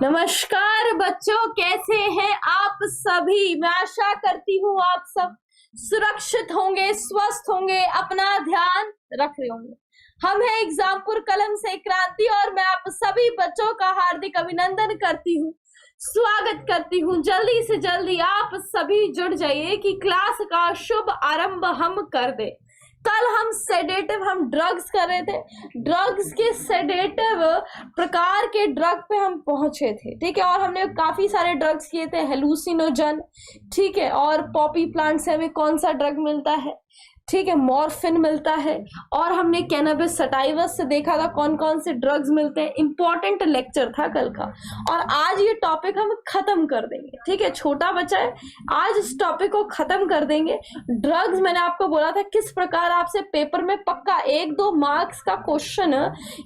नमस्कार बच्चों, कैसे हैं आप सभी। मैं आशा करती हूँ आप सब सुरक्षित होंगे, स्वस्थ होंगे, अपना ध्यान रख रहे होंगे। हम हैं एग्जामपुर कलम से क्रांति और मैं आप सभी बच्चों का हार्दिक अभिनंदन करती हूँ, स्वागत करती हूँ। जल्दी से जल्दी आप सभी जुड़ जाइए कि क्लास का शुभ आरंभ हम कर दे। कल हम सेडेटिव, हम ड्रग्स कर रहे थे, ड्रग्स के सेडेटिव प्रकार के ड्रग पे हम पहुंचे थे, ठीक है। और हमने काफी सारे ड्रग्स किए थे, हेलुसिनोजन, ठीक है। और पॉपी प्लांट से हमें कौन सा ड्रग मिलता है, ठीक है, मॉर्फिन मिलता है। और हमने कैनबिस सटाइवस से देखा था कौन कौन से ड्रग्स मिलते हैं। इंपॉर्टेंट लेक्चर था कल का और आज ये टॉपिक हम खत्म कर देंगे, ठीक है। छोटा बच्चा है, आज इस टॉपिक को खत्म कर देंगे। ड्रग्स मैंने आपको बोला था किस प्रकार आपसे पेपर में पक्का 1-2 मार्क्स का क्वेश्चन,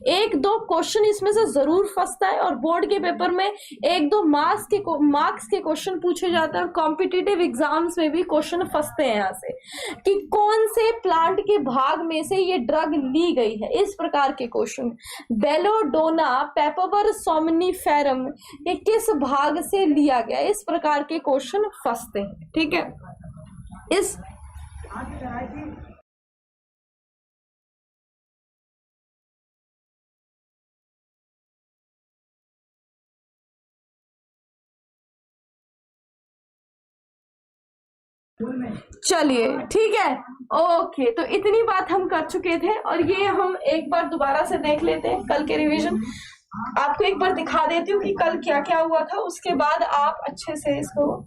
1-2 क्वेश्चन इसमें से जरूर फंसता है और बोर्ड के पेपर में 1-2 मार्क्स के क्वेश्चन पूछे जाते हैं और कॉम्पिटिटिव एग्जाम्स में भी क्वेश्चन फंसते हैं यहाँ से कि कौन से प्लांट के भाग में से ये ड्रग ली गई है। इस प्रकार के क्वेश्चन, बेलोडोना पेपरवर सोमनिफेरम ये किस भाग से लिया गया, इस प्रकार के क्वेश्चन फंसते हैं, ठीक है। इस चलिए ठीक है, ओके। तो इतनी बात हम कर चुके थे और ये हम एक बार दोबारा से देख लेते हैं। कल के रिवीजन आपको एक बार दिखा देती हूँ कि कल क्या क्या हुआ था, उसके बाद आप अच्छे से इसको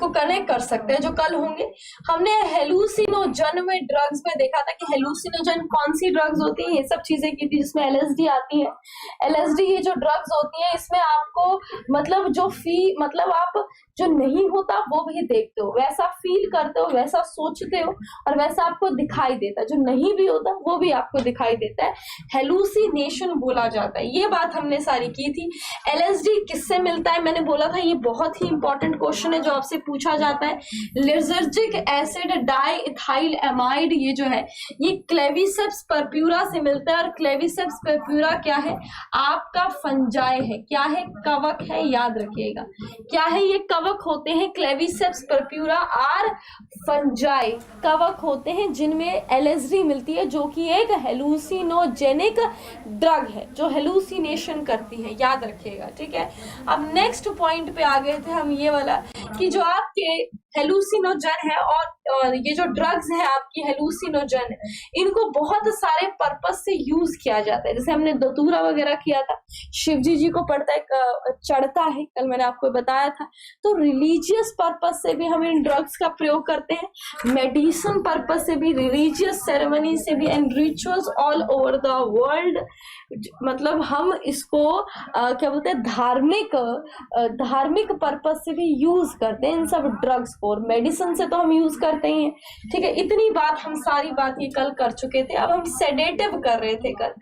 कनेक्ट कर सकते हैं जो कल होंगे। हमने हेलुसिनोजन में ड्रग्स में देखा था कि हेलुसिनोजन कौन सी ड्रग्स होती है, ये सब चीजें की थी, जिसमें एलएसडी आती है। एलएसडी ये जो ड्रग्स होती है इसमें आपको मतलब मतलब आप जो नहीं होता वो भी देखते हो, वैसा फील करते हो, वैसा सोचते हो और वैसा आपको दिखाई देता है। जो नहीं भी होता वो भी आपको दिखाई देता है, हेलुसिनेशन बोला जाता है। ये बात हमने सारी की थी। एलएसडी किससे मिलता है, मैंने बोला था ये बहुत ही इंपॉर्टेंट क्वेश्चन है जो आपसे पूछा जाता है। लिजर्जिक एसिड डाइइथाइल एमाइड ये जो है ये क्लेविसेप्स परप्यूरा से मिलता है और क्लेविसेप्स परप्यूरा क्या है, आपका फंजाई है, क्या है, कवक है, याद रखिएगा क्या है, ये कवक होते हैं। क्लेविसेप्स परप्यूरा आर फंजाई कवक होते हैं जिनमें एलएसडी मिलती है, जो कि एक हेलुसिनोजेनिक ड्रग है जो हेलुसिनेशन करती है, याद रखिएगा, ठीक है। अब नेक्स्ट पॉइंट पे आ गए थे हम, ये वाला कि जो आपके हेलुसिनोजन है और ये जो ड्रग्स है आपकी हेलुसिनोजन, इनको बहुत सारे पर्पस से यूज किया जाता है। जैसे हमने दतूरा वगैरह किया था, शिवजी जी को पड़ता है, चढ़ता है, कल मैंने आपको बताया था। तो रिलीजियस पर्पस से भी हम इन ड्रग्स का प्रयोग करते हैं, मेडिसिन पर्पस से भी, रिलीजियस सेरेमनी से भी and rituals all over the world. मतलब हम इसको क्या बोलते हैं, धार्मिक पर्पस से भी यूज करते हैं इन सब ड्रग्स को, और मेडिसिन से तो हम यूज करते ही हैं, ठीक है। इतनी बात हम सारी बात ये कल कर चुके थे। अब हम सेडेटिव कर रहे थे कल।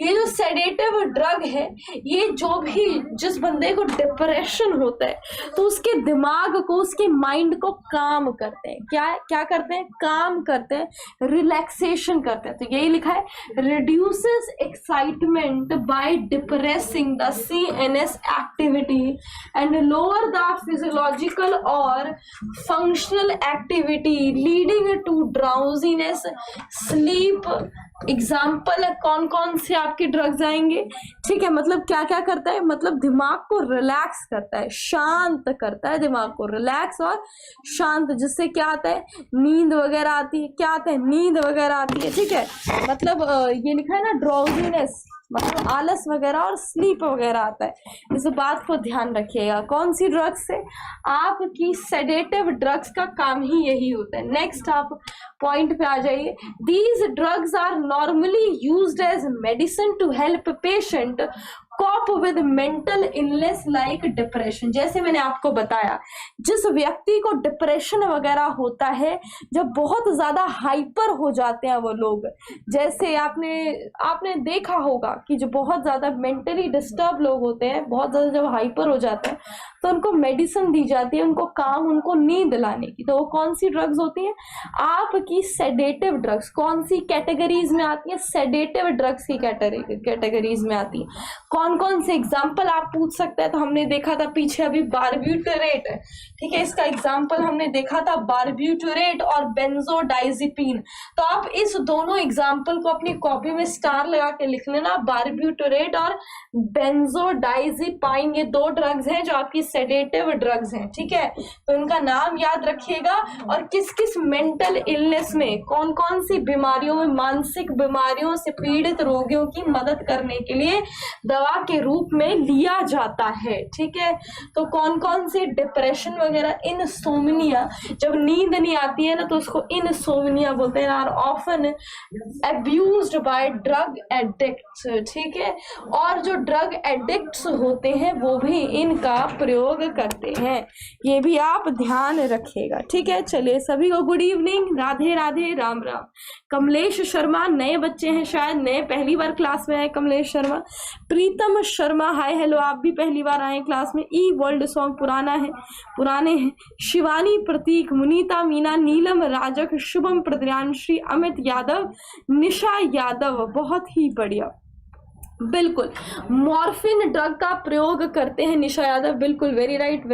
ये जो सेडेटिव ड्रग है, ये जो भी जिस बंदे को डिप्रेशन होता है तो उसके दिमाग को, उसके माइंड को काम करते हैं, क्या करते हैं, काम करते हैं, रिलैक्सेशन करते हैं। तो यही लिखा है, reduces excitement by depressing the CNS activity and lower the physiological और functional activity leading to drowsiness, sleep. Example कौन कौन से आपके ड्रग्स आएंगे, ठीक है। मतलब क्या क्या करता है, मतलब दिमाग को रिलैक्स करता है, शांत करता है, दिमाग को रिलैक्स और शांत, जिससे क्या आता है, नींद वगैरह आती है, क्या आता है, नींद वगैरह आती है, ठीक है। मतलब ये लिखा है ना, ड्राउजीनेस मतलब आलस वगैरह और स्लीप वगैरह आता है। इस बात को ध्यान रखिएगा। कौन सी ड्रग्स से, आपकी सेडेटिव ड्रग्स का काम ही यही होता है। नेक्स्ट आप पॉइंट पे आ जाइए। These drugs are normally used as medicine to help patient cope with mental illness like depression. जैसे मैंने आपको बताया, जिस व्यक्ति को डिप्रेशन वगैरह होता है, जब बहुत ज्यादा हाइपर हो जाते हैं वो लोग, जैसे आपने देखा होगा कि जो बहुत ज्यादा मेंटली डिस्टर्ब लोग होते हैं, बहुत ज्यादा जब हाइपर हो जाते हैं तो उनको मेडिसिन दी जाती है, उनको नींद लाने की। तो वो कौन सी ड्रग्स होती हैं? आपकी सेडेटिव ड्रग्स। कौन सी कैटेगरीज में आती है? सेडेटिव ड्रग्स की कैटेगरीज में आती है। कौन कौन से एग्जाम्पल आप पूछ सकते हैं? तो हमने देखा था पीछे अभी बारब्यूटेरेट, ठीक है, इसका एग्जाम्पल हमने देखा था बारब्यूटेरेट और बेंजोडाइजिपीन। तो आप इस दोनों एग्जाम्पल को अपनी कॉपी में स्टार लगा के लिख लेना, बारब्यूटेरेट और बेंजोडाइजिपाइन, ये दो ड्रग्स हैं जो आपकी सेडेटिव ड्रग्स हैं, ठीक है। तो इनका नाम याद रखिएगा। और किस किस मेंटल इलनेस में, कौन कौन सी बीमारियों में, मानसिक बीमारियों से पीड़ित रोगियों की मदद करने के लिए दवा के रूप में लिया जाता है, ठीक है। तो कौन कौन सी? डिप्रेशन वगैरह, इनसोम्निया, जब नींद नहीं आती है ना तो उसको इनसोम्निया बोलते हैं, are often abused by drug addicts, ठीक है। और जो ड्रग एडिक्ट्स होते हैं वो भी इनका प्रयोग करते हैं, ये भी आप ध्यान रखिएगा, ठीक है। चलिए सभी को गुड इवनिंग, राधे राधे, राम राम। कमलेश शर्मा, नए बच्चे हैं शायद, नए पहली बार क्लास में आए कमलेश शर्मा। प्रीतम शर्मा, हाय हेलो, आप भी पहली बार आए क्लास में। ई वर्ल्ड सॉन्ग पुराने हैं। शिवानी, प्रतीक, मुनीता, मीना, नीलम, राजक, शुभम, प्रद्यांशी, अमित यादव, निशा यादव, बहुत ही बढ़िया, बिल्कुल। मॉर्फिन ड्रग का प्रयोग करते हैं, निशा यादव, बिल्कुल, वेरी राइट,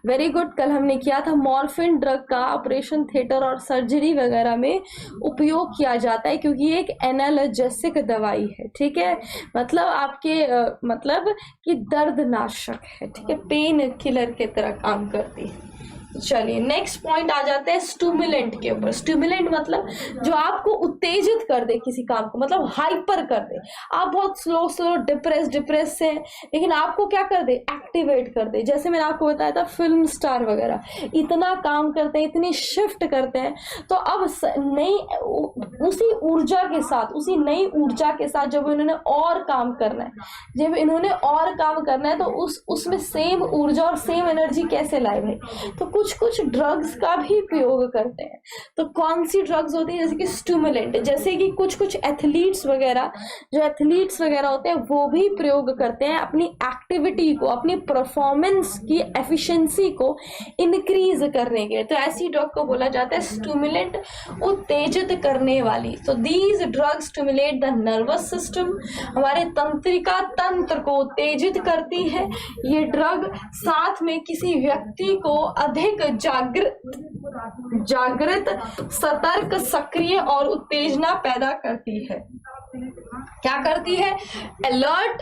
वेरी गुड। कल हमने किया था मॉर्फिन ड्रग का ऑपरेशन थिएटर और सर्जरी वगैरह में उपयोग किया जाता है, क्योंकि ये एक एनाल्जेसिक दवाई है, ठीक है, मतलब आपके मतलब कि दर्दनाशक है, ठीक है, पेन किलर की तरह काम करती है। चलिए नेक्स्ट पॉइंट आ जाते हैं स्टिमुलेंट के ऊपर। स्टिमुलेंट मतलब जो आपको उत्तेजित कर दे किसी काम को, मतलब हाइपर कर दे। आप बहुत स्लो डिप्रेस से, लेकिन आपको क्या कर दे? एक्टिवेट कर दे। जैसे मैंने आपको बताया था फिल्म स्टार वगैरह इतना काम करते हैं, इतनी शिफ्ट करते हैं, तो अब उसी नई ऊर्जा के साथ जब इन्होंने और काम करना है, तो उसमें सेम ऊर्जा और सेम एनर्जी कैसे लाए भाई? तो कुछ ड्रग्स का भी प्रयोग करते हैं। तो कौन सी ड्रग्स होती है? जैसे कि स्टिमुलेंट, जैसे कि कुछ एथलीट्स वगैरह होते हैं वो भी प्रयोग करते हैं अपनी एक्टिविटी को, अपनी परफॉर्मेंस की एफिशिएंसी को इंक्रीज करने के लिए। तो ऐसी ड्रग को बोला जाता है स्टिमुलेंट, उत्तेजित करने वाली। तो these drugs stimulate the nervous system, हमारे तंत्रिका तंत्र को उत्तेजित करती है ये ड्रग। साथ में किसी व्यक्ति को अधिक जागृत, सतर्क, सक्रिय और उत्तेजना पैदा करती है। क्या करती है? Alert,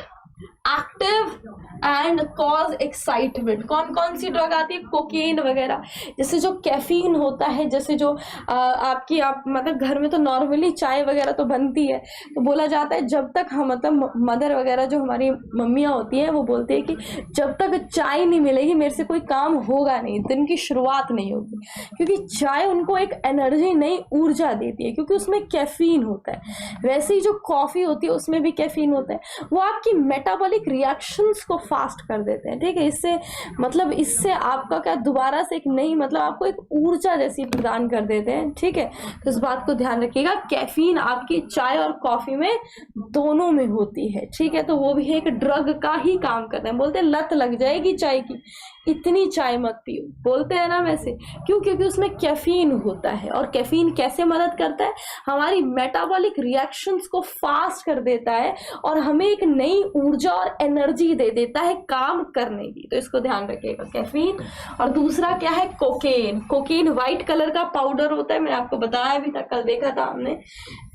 active and cause excitement. कौन कौन सी ड्रग आती है? कोकेन वगैरह, जैसे जो कैफीन होता है, जैसे जो आप मतलब घर में तो नॉर्मली चाय वगैरह तो बनती है, तो बोला जाता है जब तक हम मतलब मदर वगैरह जो हमारी मम्मियाँ होती हैं वो बोलती है कि जब तक चाय नहीं मिलेगी मेरे से कोई काम होगा नहीं, दिन की शुरुआत नहीं होगी, क्योंकि चाय उनको एक एनर्जी, नई ऊर्जा देती है, क्योंकि उसमें कैफीन होता है। वैसे ही जो कॉफी होती है उसमें भी कैफीन होता है, वो आपकी मेटाबॉलिक रिएक्शंस को फास्ट कर देते हैं, ठीक है। इससे आपका क्या दोबारा से एक नई, मतलब आपको एक ऊर्जा जैसी प्रदान कर देते हैं, ठीक है। तो इस बात को ध्यान रखिएगा, कैफीन आपकी चाय और कॉफी में दोनों में होती है, ठीक है। तो वो भी एक ड्रग का ही काम करते हैं। बोलते हैं लत लग जाएगी चाय की, इतनी चाय मत पियो, बोलते हैं ना वैसे, क्यों? क्योंकि उसमें कैफीन होता है। और कैफीन कैसे मदद करता है? हमारी मेटाबॉलिक रिएक्शंस को फास्ट कर देता है और हमें एक नई ऊर्जा और एनर्जी दे देता है काम करने की। तो इसको ध्यान रखिएगा, कैफीन। और दूसरा क्या है? कोकेन। कोकेन व्हाइट कलर का पाउडर होता है, मैंने आपको बताया भी था, कल देखा था हमने।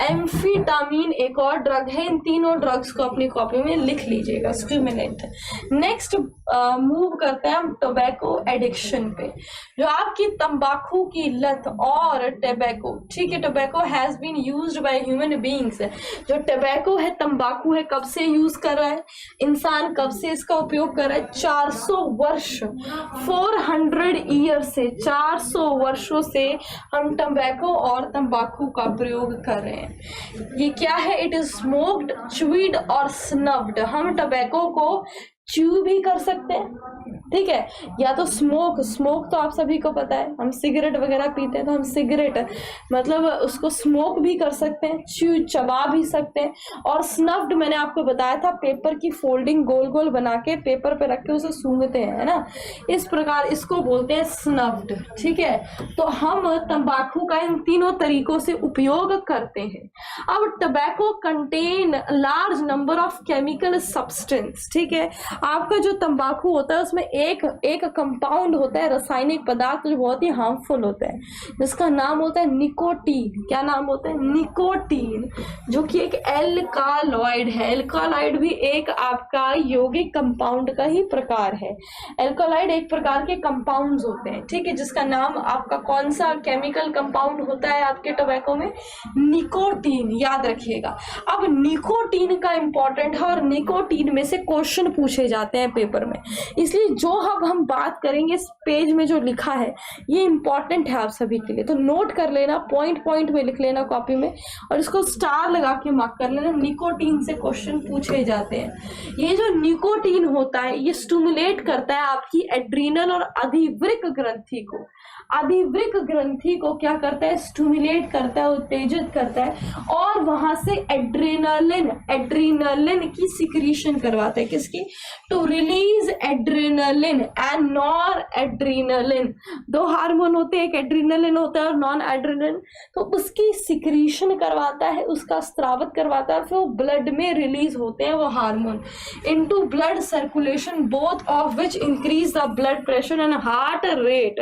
एम्फीटामिन एक और ड्रग है। इन तीनों ड्रग्स को अपनी कॉपी में लिख लीजिएगा, स्टिमुलेंट। नेक्स्ट मूव करते हैं हम टोबैको एडिक्शन पे, जो आपकी तंबाकू की लत और टोबैको, ठीक है, tobacco has been used by human beings, जो टोबैको है, तंबाकू है, कब से यूज कर रहा है इंसान, कब से इसका उपयोग कर रहा है? 400 वर्ष, 400 ईयर से, 400 वर्षों से हम टोबैको और तंबाकू का प्रयोग कर रहे हैं। ये क्या है? इट इज स्मोक्ड, च्यूड और स्नफ्ड। हम टोबैको को च्यू भी कर सकते हैं, ठीक है, या तो स्मोक तो आप सभी को पता है, हम सिगरेट वगैरह पीते हैं तो हम सिगरेट मतलब उसको स्मोक भी कर सकते हैं, च्यू चबा भी सकते हैं, और स्नफ्ड मैंने आपको बताया था, पेपर की फोल्डिंग गोल गोल बना के पेपर पे रख के उसे सूंघते हैं, है ना, इस प्रकार इसको बोलते हैं स्नफ्ड, ठीक है। तो हम तंबाकू का इन तीनों तरीकों से उपयोग करते हैं। अब tobacco contain large number of chemical substance, ठीक है, आपका जो तंबाकू होता है उसमें एक कंपाउंड होता है, रासायनिक पदार्थ जो बहुत ही हार्मफुल होता है, जिसका नाम होता है निकोटीन। क्या नाम होता है? निकोटीन, जो कि एक एल्कालॉइड है। एल्कालॉइड भी एक आपका यौगिक कंपाउंड का ही प्रकार है। एल्कालॉइड एक प्रकार के कंपाउंड्स होते हैं, ठीक है, जिसका नाम आपका कौन सा केमिकल कंपाउंड होता है आपके टोबैको में? निकोटीन, याद रखिएगा। अब निकोटीन का इंपॉर्टेंट है और निकोटीन में से क्वेश्चन पूछे जाते हैं पेपर में, इसलिए जो अब हम बात करेंगे इस पेज में जो लिखा है ये इंपॉर्टेंट है आप सभी के लिए, तो नोट कर लेना, पॉइंट पॉइंट में लिख लेना कॉपी में, और इसको स्टार लगा के मार्क कर लेना। निकोटीन से क्वेश्चन पूछे जाते हैं। ये जो निकोटीन होता है ये स्टिमुलेट करता है आपकी एड्रीनल और अधिवृक्क ग्रंथि को। अधिवृक्क ग्रंथि को क्या करता है? स्टिमुलेट करता है, उत्तेजित करता है, और वहां से एड्रीनलिन की सिक्रीशन करवाता है। किसकी? To release adrenaline and non adrenaline. दो हार्मोन होते हैं, एक एड्रेनलिन होता है और नॉन एड्रेनलिन, तो उसकी सिक्रीशन करवाता है, उसका स्रावित करवाता है, फिर वो ब्लड में रिलीज होते हैं वो hormone into blood circulation, both of which increase the blood pressure and heart rate.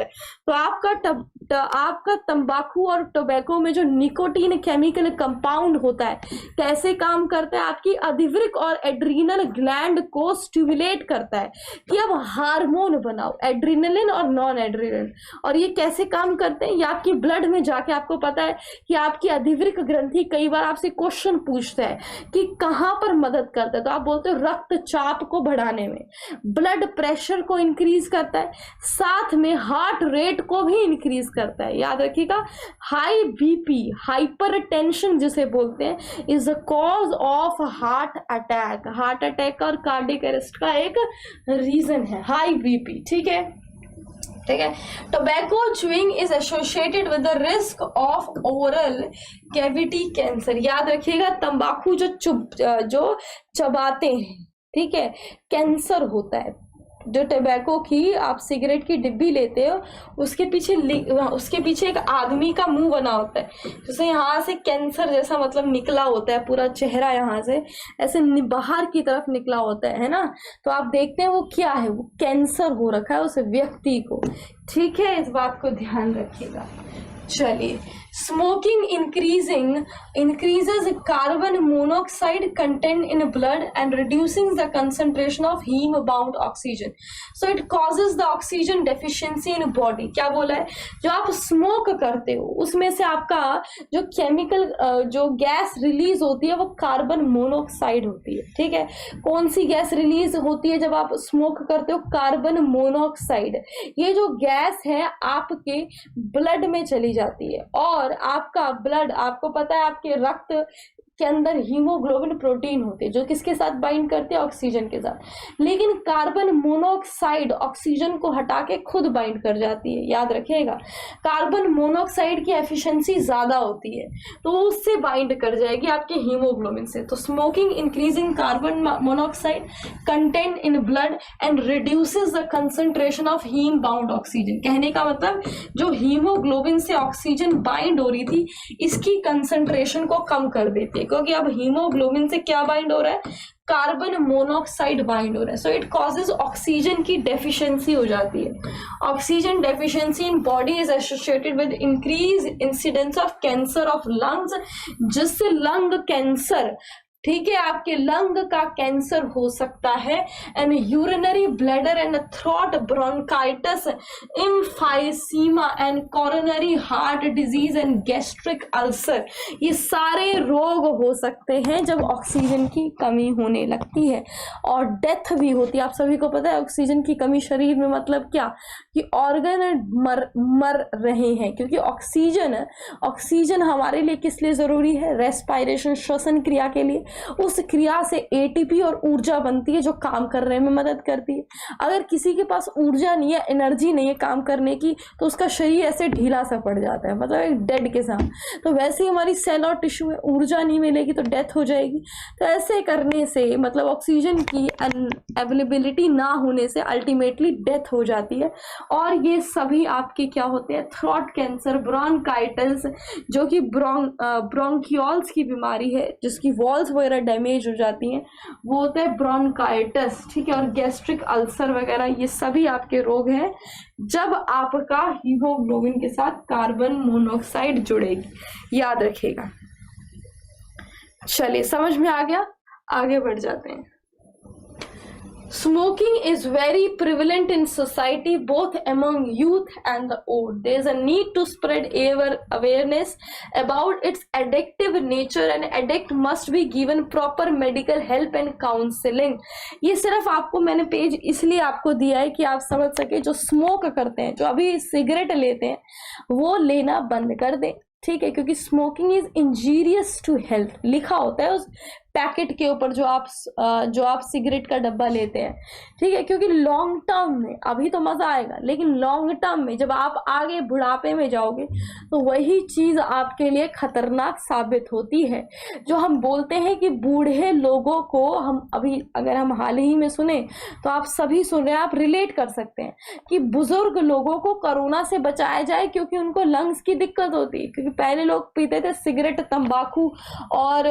तो आपका तंबाकू और टोबैको में जो निकोटीन केमिकल कंपाउंड होता है कैसे काम करता है? आपकी अधिवृक्क और एड्रीनल ग्लैंड को स्टिमुलेट करता है कि अब हार्मोन बनाओ, एड्रीनलिन और नॉन एड्रीनलिन। और ये कैसे काम करते हैं? ये आपकी ब्लड में जाके, आपको पता है कि आपकी अधिवृक्क ग्रंथि कई बार आपसे क्वेश्चन पूछता है कि कहां पर मदद करता है, तो आप बोलते हो रक्तचाप को बढ़ाने में, ब्लड प्रेशर को इंक्रीज करता है, साथ में हार्ट रेट को भी इंक्रीज करता है। याद रखिएगा, हाई बीपी, हाइपरटेंशन जिसे बोलते हैं, is the cause of heart attack. Heart attack और कार्डियक अरेस्ट का एक रीजन है हाई बीपी, ठीक है, ठीक है। Tobacco chewing is associated with the risk of oral cavity cancer. याद रखिएगा, तंबाकू जो चबाते हैं, ठीक है, कैंसर होता है। जो टोबैको की आप सिगरेट की डिब्बी लेते हो उसके पीछे एक आदमी का मुंह बना होता है, जैसे यहाँ से कैंसर जैसा मतलब निकला होता है, पूरा चेहरा यहाँ से ऐसे बाहर की तरफ निकला होता है ना। तो आप देखते हैं वो क्या है, वो कैंसर हो रखा है उस व्यक्ति को, ठीक है, इस बात को ध्यान रखिएगा। चलिए, smoking increases carbon monoxide content in blood and reducing the concentration of heme bound oxygen, so it causes the oxygen deficiency in body। क्या बोला है? जो आप स्मोक करते हो उसमें से आपका जो केमिकल जो गैस रिलीज होती है वो कार्बन मोनोऑक्साइड होती है, ठीक है। कौन सी गैस रिलीज होती है जब आप स्मोक करते हो? Carbon monoxide. ये जो गैस है आपके ब्लड में चली जाती है, और आपका ब्लड, आपको पता है आपके रक्त के अंदर हीमोग्लोबिन प्रोटीन होती है जो किसके साथ बाइंड करते हैं? ऑक्सीजन के साथ। लेकिन कार्बन मोनोऑक्साइड ऑक्सीजन को हटा के खुद बाइंड कर जाती है। याद रखिएगा, कार्बन मोनोऑक्साइड की एफिशिएंसी ज्यादा होती है तो वो उससे बाइंड कर जाएगी आपके हीमोग्लोबिन से। तो smoking increasing carbon monoxide content in blood and reduces the concentration of haem bound oxygen. कहने का मतलब जो हीमोग्लोबिन से ऑक्सीजन बाइंड हो रही थी इसकी कंसंट्रेशन को कम कर देती है, क्योंकि अब हीमोग्लोबिन से क्या बाइंड हो रहा है? कार्बन मोनोऑक्साइड बाइंड हो रहा है। सो इट कॉजेज ऑक्सीजन की डेफिशिएंसी हो जाती है। Oxygen deficiency in body is associated with increase incidence of cancer of lungs, जिससे लंग कैंसर ठीक है, आपके लंग का कैंसर हो सकता है, and urinary bladder and throat bronchitis, emphysema and coronary heart disease and gastric ulcer, ये सारे रोग हो सकते हैं जब ऑक्सीजन की कमी होने लगती है, और डेथ भी होती है। आप सभी को पता है ऑक्सीजन की कमी शरीर में मतलब क्या, कि ऑर्गन मर रहे हैं, क्योंकि ऑक्सीजन हमारे लिए किस लिए जरूरी है, रेस्पायरेशन, श्वसन क्रिया के लिए। उस क्रिया से एटीपी और ऊर्जा बनती है जो काम करने में मदद करती है। अगर किसी के पास ऊर्जा नहीं है, एनर्जी नहीं है काम करने की, तो उसका शरीर ऐसे ढीला सा पड़ जाता है, मतलब एक डेड के साथ। तो वैसे ही हमारी सेल और टिश्यू में ऊर्जा नहीं मिलेगी तो डेथ हो जाएगी। तो ऐसे करने से मतलब ऑक्सीजन की अवेलेबिलिटी ना होने से अल्टीमेटली डेथ हो जाती है। और ये सभी आपके क्या होते हैं, थ्रोट कैंसर, ब्रोंकाइटिस जो कि ब्रोंकियोल्स की बीमारी है जिसकी वॉल्स वगैरह डैमेज हो जाती हैं, वो होता है ब्रोंकाइटिस, ठीक है। और गैस्ट्रिक अल्सर वगैरह ये सभी आपके रोग हैं जब आपका हीमोग्लोबिन के साथ कार्बन मोनोऑक्साइड जुड़ेगी, याद रखिएगा। चलिए, समझ में आ गया, आगे बढ़ जाते हैं। Smoking is very prevalent in society, both among youth and the old. There is a need to spread awareness about its addictive nature, and addict must be given proper medical help and counseling. ये सिर्फ आपको मैंने page इसलिए आपको दिया है कि आप समझ सके, जो स्मोक करते हैं, जो अभी सिगरेट लेते हैं, वो लेना बंद कर दें, ठीक है, क्योंकि smoking is injurious to health लिखा होता है उस पैकेट के ऊपर जो आप सिगरेट का डब्बा लेते हैं, ठीक है। क्योंकि लॉन्ग टर्म में अभी तो मजा आएगा, लेकिन लॉन्ग टर्म में जब आप आगे बुढ़ापे में जाओगे तो वही चीज आपके लिए खतरनाक साबित होती है। जो हम बोलते हैं कि बूढ़े लोगों को, हम अभी अगर हम हाल ही में सुने तो आप सभी सुन रहे हैं, आप रिलेट कर सकते हैं कि बुजुर्ग लोगों को कोरोना से बचाया जाए क्योंकि उनको लंग्स की दिक्कत होती है। क्योंकि पहले लोग पीते थे सिगरेट, तंबाकू और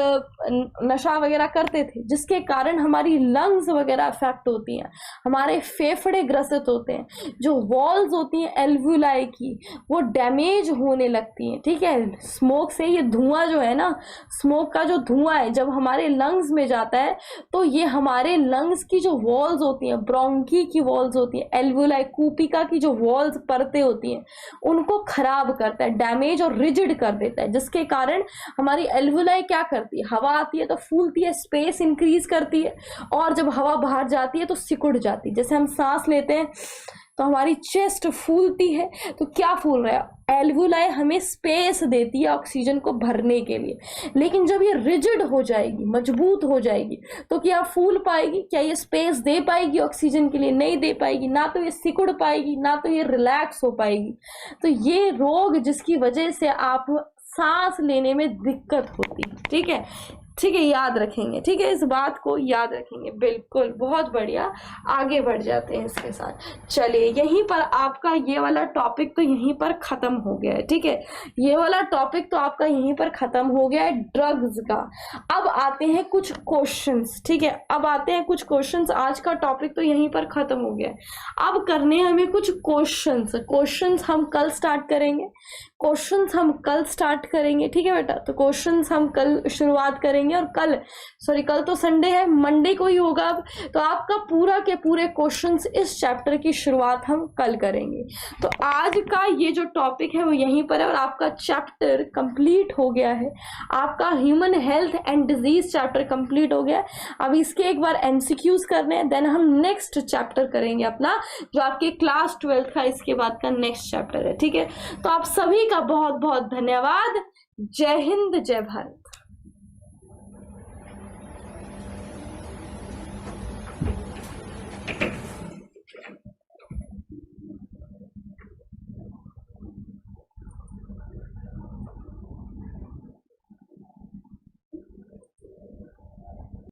नशा वगैरह करते थे, जिसके कारण हमारी लंग्स वगैरह अफेक्ट होती हैं, हमारे फेफड़े ग्रसित होते हैं, जो वॉल्स होती हैं एल्वुलाई की वो डैमेज होने लगती हैं, ठीक है। स्मोक से ये धुआं जो है ना, स्मोक का जो धुआं है जब हमारे लंग्स में जाता है तो ये हमारे लंग्स की जो वॉल्स होती हैं, ब्रोंकी की वॉल्स होती हैं, एल्वुलाई कूपिका की जो वॉल्स परतें होती हैं, उनको खराब करता है, डैमेज और रिजिड कर देता है, जिसके कारण हमारी एल्वुलाई क्या करती है, हवा आती है तो फूलती है, स्पेस इंक्रीज करती है, और जब हवा बाहर जाती है तो सिकुड़ जाती है। जैसे हम सांस लेते हैं तो हमारी चेस्ट फूलती है, तो क्या फूल रहा है, एल्वुलाई हमें स्पेस देती है ऑक्सीजन को भरने के लिए। लेकिन जब ये रिजिड हो जाएगी, मजबूत हो जाएगी, तो क्या फूल पाएगी, क्या ये स्पेस दे पाएगी ऑक्सीजन के लिए, नहीं दे पाएगी, ना तो ये सिकुड़ पाएगी, ना तो ये रिलैक्स हो पाएगी। तो ये रोग जिसकी वजह से आप सांस लेने में दिक्कत होती है, ठीक है, ठीक है, याद रखेंगे, ठीक है, इस बात को याद रखेंगे, बिल्कुल, बहुत बढ़िया। आगे बढ़ जाते हैं इसके साथ। चलिए, यहीं पर आपका ये वाला टॉपिक तो यहीं पर खत्म हो गया है, ठीक है, ये वाला टॉपिक तो आपका यहीं पर खत्म हो गया है ड्रग्स का। अब आते हैं कुछ क्वेश्चंस, ठीक है, अब आते हैं कुछ क्वेश्चंस। आज का टॉपिक तो यहीं पर खत्म हो गया है। अब करने हमें कुछ क्वेश्चंस हम कल स्टार्ट करेंगे, ठीक है बेटा। तो क्वेश्चंस हम कल शुरुआत करेंगे, और कल तो संडे है, मंडे को ही होगा। अब तो आपका पूरा के पूरे क्वेश्चंस इस चैप्टर की शुरुआत हम कल करेंगे। तो आज का ये जो टॉपिक है वो यहीं पर है, और आपका चैप्टर कंप्लीट हो गया है, आपका human health and disease chapter complete हो गया। अब इसके एक बार एमसीक्यूज करने हैं, देन हम नेक्स्ट चैप्टर करेंगे अपना, जो आपके क्लास 12 का इसके बाद का नेक्स्ट चैप्टर है, ठीक है। तो आप सभी का बहुत बहुत धन्यवाद। जय हिंद, जय भारत।